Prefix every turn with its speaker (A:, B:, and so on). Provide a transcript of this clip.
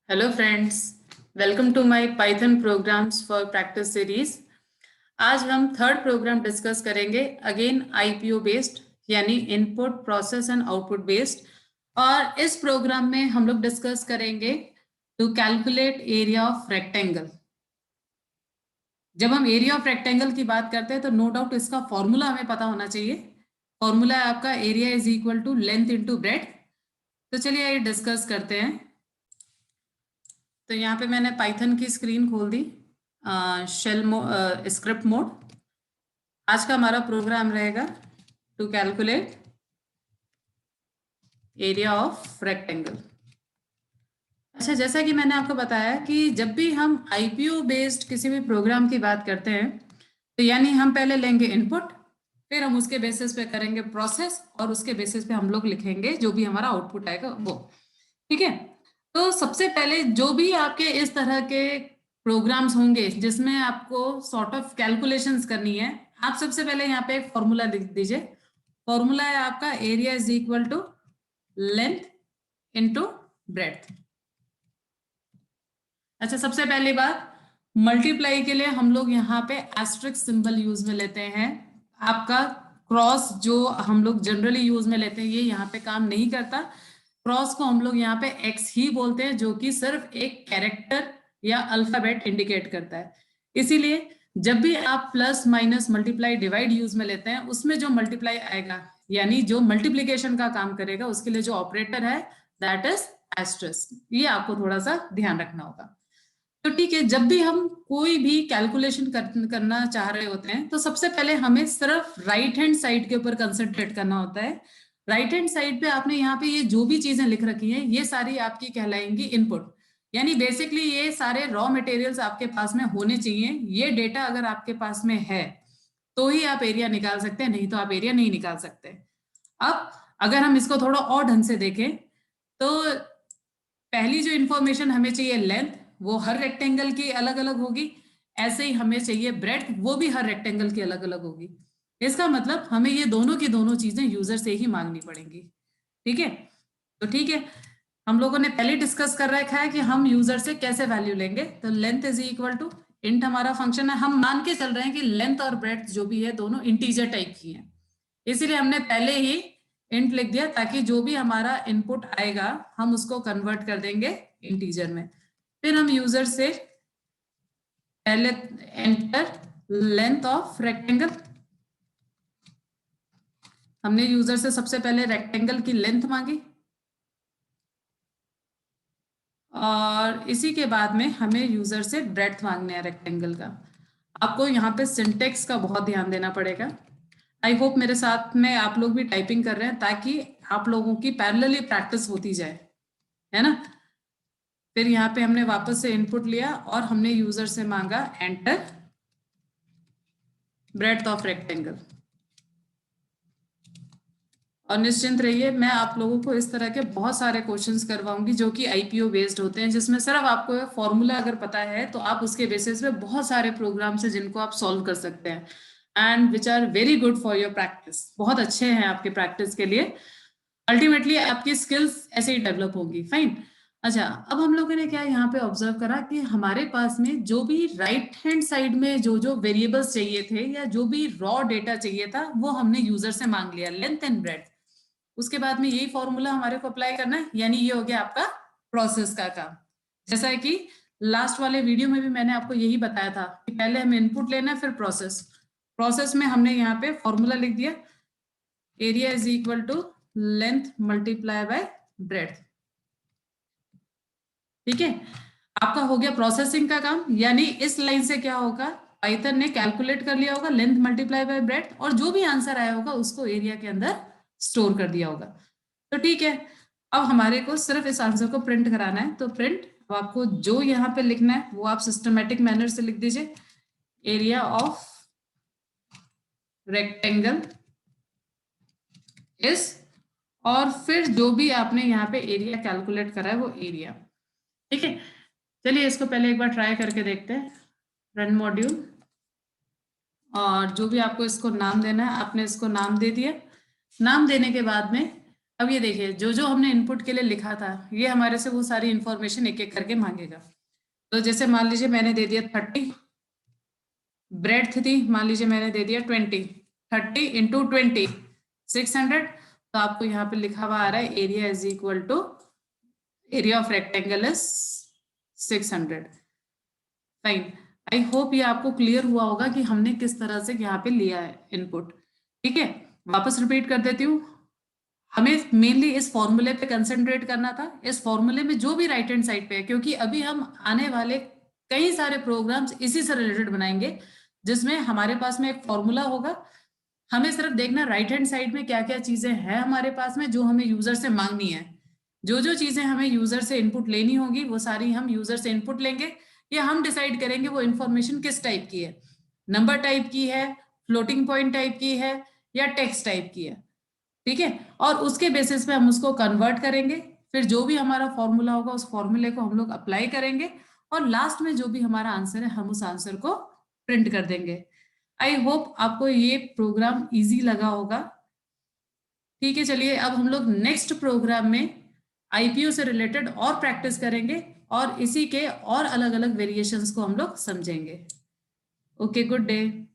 A: Hello friends, welcome to my Python programs for practice series. आज हम third program discuss करेंगे, again IPO based, यानी input process and output based. और इस program में हम लोग डिस्कस करेंगे to calculate area of rectangle. जब हम एरिया ऑफ रेक्टेंगल की बात करते हैं तो नो डाउट इसका फॉर्मूला हमें पता होना चाहिए। फॉर्मूला है आपका area is equal to length into breadth. तो चलिए ये डिस्कस करते हैं। तो यहाँ पे मैंने पाइथन की स्क्रीन खोल दी, स्क्रिप्ट मोड। आज का हमारा प्रोग्राम रहेगा to calculate area of rectangle. अच्छा, जैसा कि मैंने आपको बताया कि जब भी हम आईपीओ बेस्ड किसी भी प्रोग्राम की बात करते हैं तो यानी हम पहले लेंगे इनपुट, फिर हम उसके बेसिस पे करेंगे प्रोसेस और उसके बेसिस पे हम लोग लिखेंगे जो भी हमारा आउटपुट आएगा वो। ठीक है। तो सबसे पहले जो भी आपके इस तरह के प्रोग्राम्स होंगे जिसमें आपको सॉर्ट ऑफ कैलकुलेशंस करनी है, आप सबसे पहले यहाँ पे एक फॉर्मूला लिख दीजिए। फॉर्मूला है आपका area is equal to length into breadth. अच्छा, सबसे पहली बात, मल्टीप्लाई के लिए हम लोग यहाँ पे एस्ट्रिक्स सिंबल यूज में लेते हैं। आपका क्रॉस जो हम लोग जनरली यूज में लेते हैं ये यहाँ पे काम नहीं करता। क्रॉस को हम लोग यहाँ पे एक्स ही बोलते हैं, जो कि सिर्फ एक कैरेक्टर या अल्फाबेट इंडिकेट करता है। इसीलिए जब भी आप plus minus multiply divide use में लेते हैं उसमें जो मल्टीप्लाई आएगा यानी जो मल्टीप्लीकेशन का काम करेगा उसके लिए जो ऑपरेटर है दैट इज एस्ट्रिक्स। ये आपको थोड़ा सा ध्यान रखना होगा। तो ठीक है, जब भी हम कोई भी कैलकुलेशन करना चाह रहे होते हैं तो सबसे पहले हमें सिर्फ राइट हैंड साइड के ऊपर कंसंट्रेट करना होता है। राइट हैंड साइड पे आपने यहाँ पे ये जो भी चीजें लिख रखी हैं ये सारी आपकी कहलाएंगी इनपुट। यानी बेसिकली ये सारे रॉ मटेरियल्स आपके पास में होने चाहिए। ये डेटा अगर आपके पास में है तो ही आप एरिया निकाल सकते हैं, नहीं तो आप एरिया नहीं निकाल सकते। अब अगर हम इसको थोड़ा और ढंग से देखें तो पहली जो इंफॉर्मेशन हमें चाहिए लेंथ, वो हर रेक्टेंगल की अलग अलग होगी। ऐसे ही हमें चाहिए ब्रेड्थ, वो भी हर रेक्टेंगल की अलग अलग होगी। इसका मतलब हमें ये दोनों की दोनों चीजें यूजर से ही मांगनी पड़ेंगी। ठीक है। तो ठीक है, हम लोगों ने पहले डिस्कस कर रखा है कि हम यूजर से कैसे वैल्यू लेंगे। तो length is equal to int हमारा फंक्शन है। हम मान के चल रहे हैं कि लेंथ और ब्रेड्थ जो भी है दोनों इंटीजर टाइप की हैं, इसीलिए हमने पहले ही इंट लिख दिया ताकि जो भी हमारा इनपुट आएगा हम उसको कन्वर्ट कर देंगे इंटीजर में। फिर हम यूजर से पहले एंटर लेंथ ऑफ रेक्टेंगल, हमने यूजर से सबसे पहले रेक्टेंगल की लेंथ मांगी और इसी के बाद में हमें यूजर से ब्रेड्थ मांगने हैं रेक्टेंगल का। आपको यहाँ पे सिंटेक्स का बहुत ध्यान देना पड़ेगा। आई होप मेरे साथ में आप लोग भी टाइपिंग कर रहे हैं ताकि आप लोगों की पैरेलली प्रैक्टिस होती जाए, है ना। फिर यहाँ पे हमने वापस से इनपुट लिया और हमने यूजर से मांगा एंटर ब्रेड्थ ऑफ रेक्टेंगल। और निश्चिंत रहिए, मैं आप लोगों को इस तरह के बहुत सारे क्वेश्चंस करवाऊंगी जो कि आईपीओ बेस्ड होते हैं, जिसमें सिर्फ आपको फॉर्मूला अगर पता है तो आप उसके बेसिस पे बहुत सारे प्रोग्राम्स हैं जिनको आप सॉल्व कर सकते हैं and which are very good for your practice. बहुत अच्छे हैं आपके प्रैक्टिस के लिए। अल्टीमेटली आपकी स्किल्स ऐसे ही डेवलप होंगी। फाइन। अच्छा, अब हम लोगों ने क्या यहाँ पे ऑब्जर्व करा कि हमारे पास में जो भी राइट हैंड साइड में जो जो वेरिएबल्स चाहिए थे या जो भी रॉ डेटा चाहिए था वो हमने यूजर से मांग लिया, लेंथ एंड ब्रेड्थ। उसके बाद में यही फॉर्मूला हमारे को अप्लाई करना है, यानी ये हो गया आपका प्रोसेस का काम। जैसा है कि लास्ट वाले वीडियो में भी मैंने आपको यही बताया था कि पहले हमें इनपुट लेना है फिर प्रोसेस। प्रोसेस में हमने यहाँ पे फॉर्मूला लिख दिया, area is equal to length multiply by breadth. ठीक है, आपका हो गया प्रोसेसिंग का काम। यानी इस लाइन से क्या होगा, पाइथन ने कैलकुलेट कर लिया होगा लेंथ मल्टीप्लाई बाय ब्रेड्थ और जो भी आंसर आया होगा उसको एरिया के अंदर स्टोर कर दिया होगा। तो ठीक है, अब हमारे को सिर्फ इस आंसर को प्रिंट कराना है। तो प्रिंट, अब आपको जो यहाँ पे लिखना है वो आप सिस्टमेटिक मैनर से लिख दीजिए, एरिया ऑफ रेक्टेंगल इस, और फिर जो भी आपने यहाँ पे एरिया कैलकुलेट करा है वो एरिया। ठीक है, चलिए इसको पहले एक बार ट्राई करके देखते हैं। रन मॉड्यूल, और जो भी आपको इसको नाम देना है आपने इसको नाम दे दिया। नाम देने के बाद में अब ये देखिए, जो जो हमने इनपुट के लिए लिखा था, ये हमारे से वो सारी इंफॉर्मेशन एक एक करके मांगेगा। तो जैसे मान लीजिए मैंने दे दिया 30, ब्रेड्थ थी मान लीजिए मैंने दे दिया 20, 30 इंटू 20 600। तो आपको यहाँ पे लिखा हुआ आ रहा है area is equal to area of rectangle is 600। Fine, I hope ये आपको क्लियर हुआ होगा कि हमने किस तरह से यहाँ पे लिया है इनपुट। ठीक है, वापस रिपीट कर देती हूँ। हमें मेनली इस फॉर्मूले पे कंसंट्रेट करना था, इस फॉर्मूले में जो भी राइट हैंड साइड पे है, क्योंकि अभी हम आने वाले कई सारे प्रोग्राम्स इसी से रिलेटेड बनाएंगे, जिसमें हमारे पास में एक फॉर्मूला होगा। हमें सिर्फ देखना राइट हैंड साइड में क्या क्या चीजें हैं हमारे पास में जो हमें यूजर से मांगनी है। जो जो चीजें हमें यूजर से इनपुट लेनी होगी वो सारी हम यूजर से इनपुट लेंगे, या हम डिसाइड करेंगे वो इन्फॉर्मेशन किस टाइप की है, नंबर टाइप की है, फ्लोटिंग पॉइंट टाइप की है, या टेक्स्ट टाइप की है। ठीक है, और उसके बेसिस पे हम उसको कन्वर्ट करेंगे, फिर जो भी हमारा फॉर्मूला होगा उस फॉर्मूले को हम लोग अप्लाई करेंगे, और लास्ट में जो भी हमारा आंसर है हम उस आंसर को प्रिंट कर देंगे। आई होप आपको ये प्रोग्राम इजी लगा होगा। ठीक है, चलिए अब हम लोग नेक्स्ट प्रोग्राम में आईपीओ से रिलेटेड और प्रैक्टिस करेंगे, और इसी के और अलग अलग वेरिएशंस को हम लोग समझेंगे। Okay, good day.